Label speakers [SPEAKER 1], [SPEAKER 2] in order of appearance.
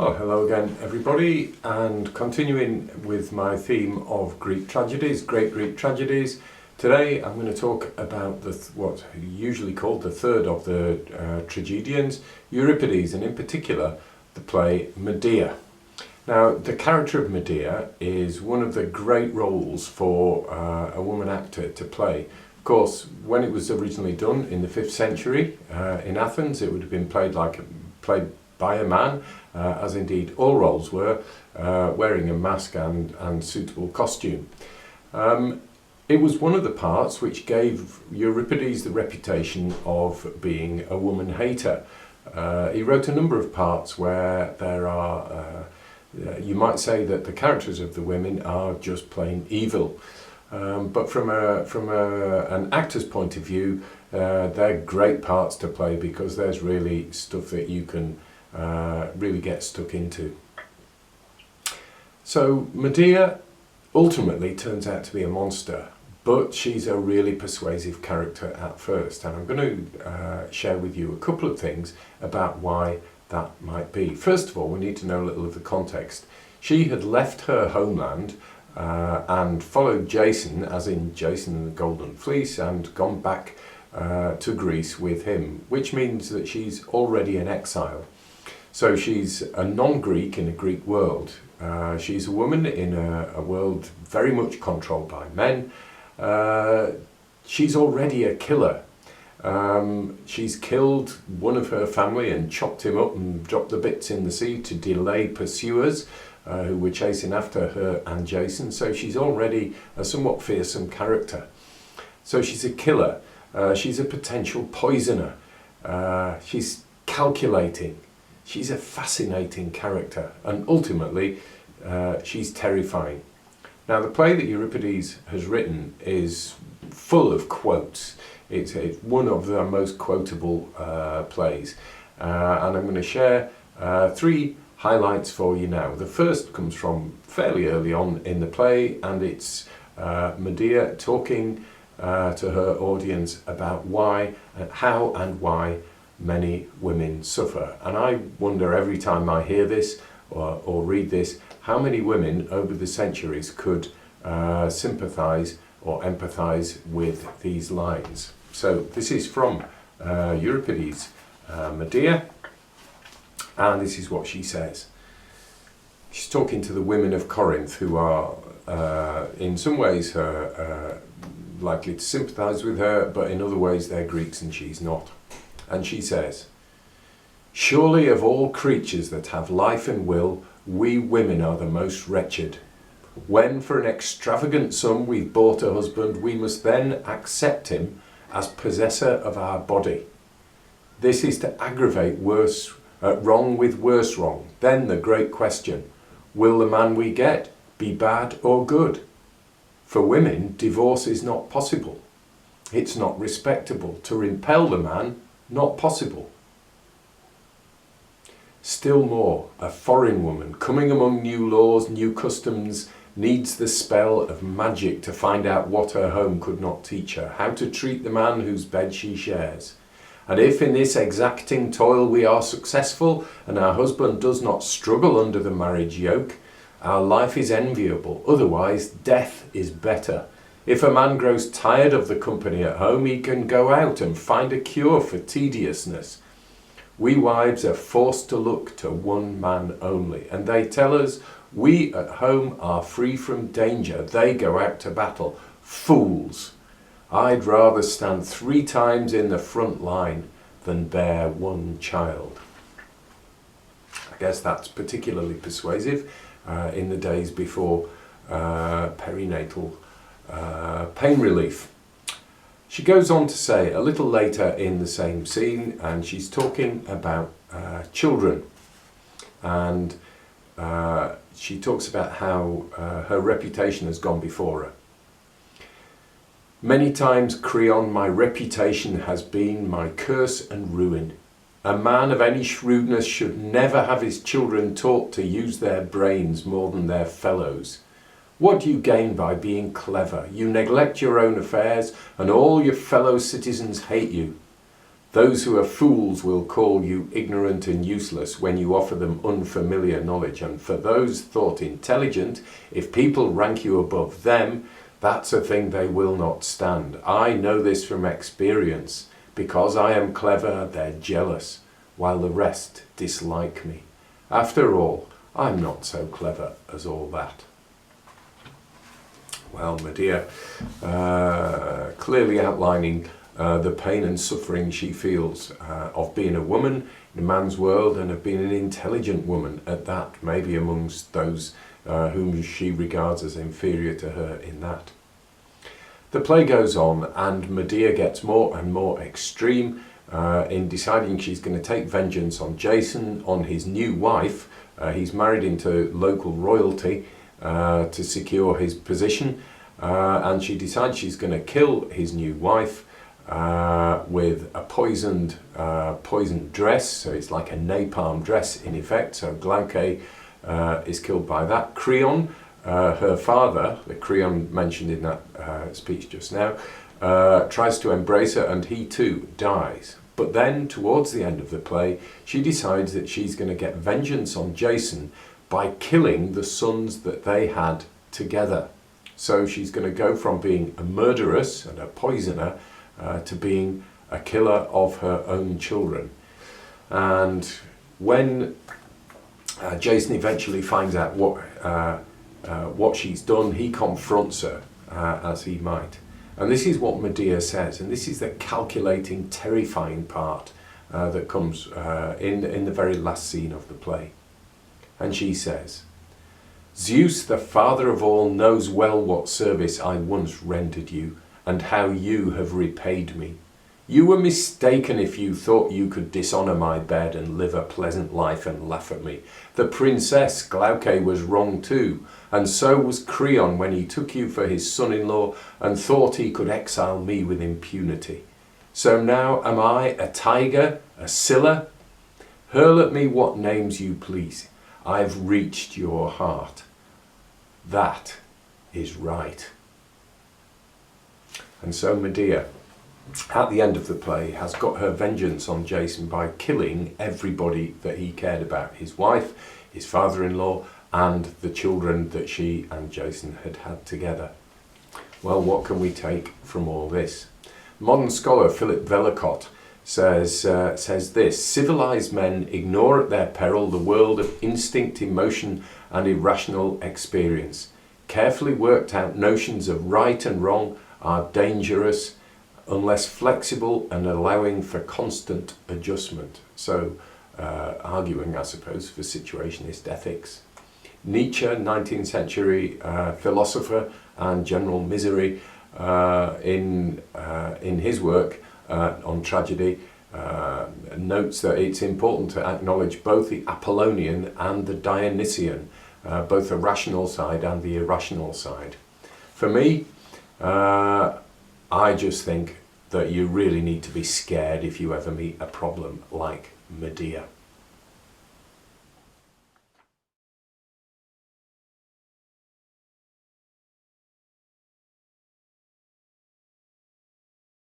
[SPEAKER 1] Well, hello again everybody, and continuing with my theme of Greek tragedies, great Greek tragedies. Today I'm going to talk about what usually called the third of the tragedians, Euripides, and in particular the play Medea. Now, the character of Medea is one of the great roles for a woman actor to play. Of course, when it was originally done in the 5th century in Athens, it would have been played by a man, as indeed all roles were, wearing a mask and suitable costume. It was one of the parts which gave Euripides the reputation of being a woman hater. He wrote a number of parts where there are, you might say that the characters of the women are just plain evil. But from an actor's point of view, they're great parts to play because there's really stuff that you can really get stuck into. So Medea ultimately turns out to be a monster, but she's a really persuasive character at first, and I'm going to share with you a couple of things about why that might be. First of all, we need to know a little of the context. She had left her homeland and followed Jason, as in Jason and the Golden Fleece, and gone back to Greece with him, which means that she's already in exile. So she's a non-Greek in a Greek world. She's a woman in a world very much controlled by men. She's already a killer. She's killed one of her family and chopped him up and dropped the bits in the sea to delay pursuers who were chasing after her and Jason. So she's already a somewhat fearsome character. So she's a killer. She's a potential poisoner. She's calculating. She's a fascinating character, and ultimately she's terrifying. Now, the play that Euripides has written is full of quotes. It's one of the most quotable plays, and I'm going to share 3 highlights for you now. The first comes from fairly early on in the play, and it's Medea talking to her audience about how and why many women suffer. And I wonder every time I hear this or read this, how many women over the centuries could sympathise or empathise with these lines. So this is from Euripides' Medea, and this is what she says. She's talking to the women of Corinth, who are in some ways likely to sympathise with her, but in other ways they're Greeks and she's not. And she says, "Surely of all creatures that have life and will, we women are the most wretched. When for an extravagant sum we've bought a husband, we must then accept him as possessor of our body. This is to aggravate wrong with worse wrong. Then the great question, will the man we get be bad or good? For women, divorce is not possible. It's not respectable. To repel the man, not possible. Still more, a foreign woman coming among new laws, new customs, needs the spell of magic to find out what her home could not teach her, how to treat the man whose bed she shares. And if in this exacting toil we are successful, and our husband does not struggle under the marriage yoke, our life is enviable, otherwise death is better. If a man grows tired of the company at home, he can go out and find a cure for tediousness. We wives are forced to look to one man only, and they tell us we at home are free from danger. They go out to battle. Fools! I'd rather stand 3 times in the front line than bear one child." I guess that's particularly persuasive in the days before perinatal pain relief. She goes on to say a little later in the same scene, and she's talking about children, and she talks about how her reputation has gone before her. "Many times, Creon, my reputation has been my curse and ruin. A man of any shrewdness should never have his children taught to use their brains more than their fellows. What do you gain by being clever? You neglect your own affairs, and all your fellow citizens hate you. Those who are fools will call you ignorant and useless when you offer them unfamiliar knowledge. And for those thought intelligent, if people rank you above them, that's a thing they will not stand. I know this from experience. Because I am clever, they're jealous, while the rest dislike me. After all, I'm not so clever as all that. Well, Medea, clearly outlining the pain and suffering she feels of being a woman in a man's world, and of being an intelligent woman at that, maybe amongst those whom she regards as inferior to her in that. The play goes on, and Medea gets more and more extreme in deciding she's going to take vengeance on Jason, on his new wife. He's married into local royalty to secure his position, and she decides she's going to kill his new wife with a poisoned dress. So it's like a napalm dress in effect. So Glauce is killed by that. Creon, her father, the Creon mentioned in that speech just now, tries to embrace her, and he too dies. But then, towards the end of the play, she decides that she's going to get vengeance on Jason by killing the sons that they had together. So she's going to go from being a murderess and a poisoner to being a killer of her own children. And when Jason eventually finds out what she's done, he confronts her as he might. And this is what Medea says, and this is the calculating, terrifying part that comes in the very last scene of the play. And she says, "Zeus, the father of all, knows well what service I once rendered you, and how you have repaid me. You were mistaken if you thought you could dishonour my bed and live a pleasant life and laugh at me. The princess Glauce was wrong too, and so was Creon when he took you for his son-in-law and thought he could exile me with impunity. So now am I a tiger, a Scylla? Hurl at me what names you please. I've reached your heart. That is right." And so Medea, at the end of the play, has got her vengeance on Jason by killing everybody that he cared about. His wife, his father-in-law, and the children that she and Jason had had together. Well, what can we take from all this? Modern scholar Philip Vellicott says this: "Civilized men ignore at their peril the world of instinct, emotion, and irrational experience. Carefully worked out notions of right and wrong are dangerous unless flexible and allowing for constant adjustment." So, arguing, I suppose, for situationist ethics. Nietzsche, 19th century philosopher and general misery, in his work on tragedy, notes that it's important to acknowledge both the Apollonian and the Dionysian, both the rational side and the irrational side. For me, I just think that you really need to be scared if you ever meet a problem like Medea.